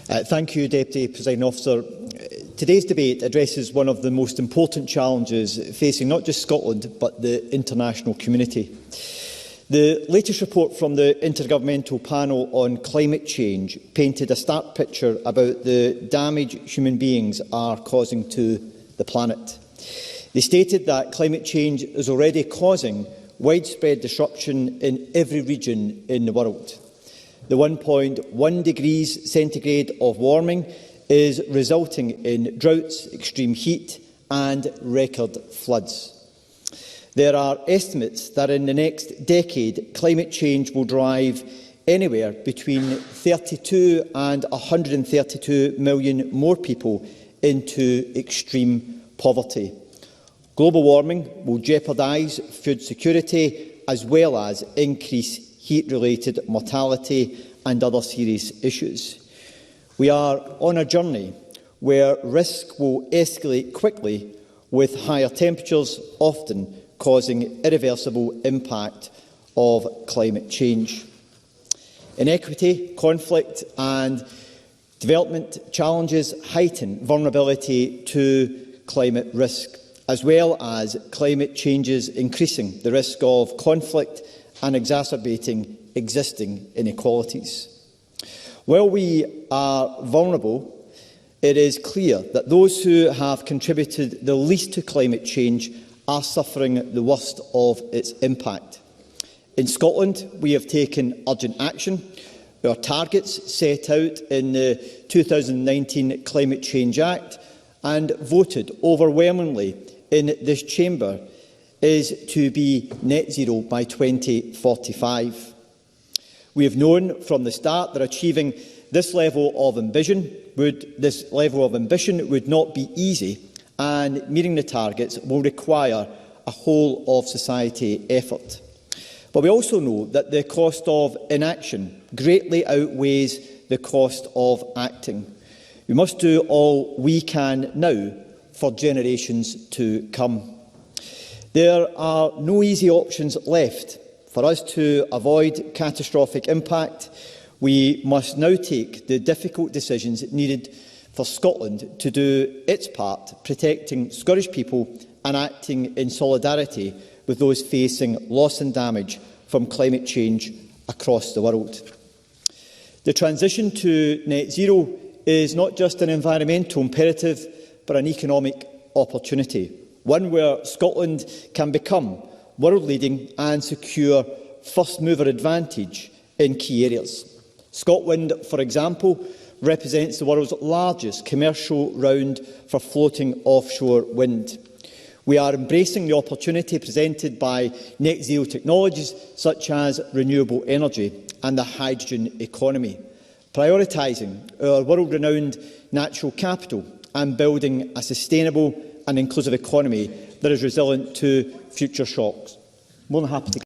Thank you, Deputy Presiding Officer. Today's debate addresses one of the most important challenges facing not just Scotland but the international community. The latest report from the Intergovernmental Panel on Climate Change painted a stark picture about the damage human beings are causing to the planet. They stated that climate change is already causing widespread disruption in every region in the world. The 1.1 degrees centigrade of warming is resulting in droughts, extreme heat and record floods. There are estimates that in the next decade, climate change will drive anywhere between 32 and 132 million more people into extreme poverty. Global warming will jeopardise food security as well as increase heat-related mortality and other serious issues. We are on a journey where risk will escalate quickly, with higher temperatures often causing irreversible impact of climate change. Inequity, conflict and development challenges heighten vulnerability to climate risk, as well as climate changes increasing the risk of conflict and exacerbating existing inequalities. While we are vulnerable, it is clear that those who have contributed the least to climate change are suffering the worst of its impact. In Scotland, we have taken urgent action. Our targets set out in the 2019 Climate Change Act and voted overwhelmingly in this chamber is to be net zero by 2045. We have known from the start that achieving this level of ambition would not be easy, and meeting the targets will require a whole-of-society effort. But we also know that the cost of inaction greatly outweighs the cost of acting. We must do all we can now for generations to come. There are no easy options left. For us to avoid catastrophic impact, we must now take the difficult decisions needed for Scotland to do its part, protecting Scottish people and acting in solidarity with those facing loss and damage from climate change across the world. The transition to net zero is not just an environmental imperative, but an economic opportunity, one where Scotland can become world-leading and secure first-mover advantage in key areas. Scotland, for example, represents the world's largest commercial round for floating offshore wind. We are embracing the opportunity presented by net zero technologies such as renewable energy and the hydrogen economy, prioritising our world-renowned natural capital and building a sustainable and inclusive economy that is resilient to future shocks. More than happy to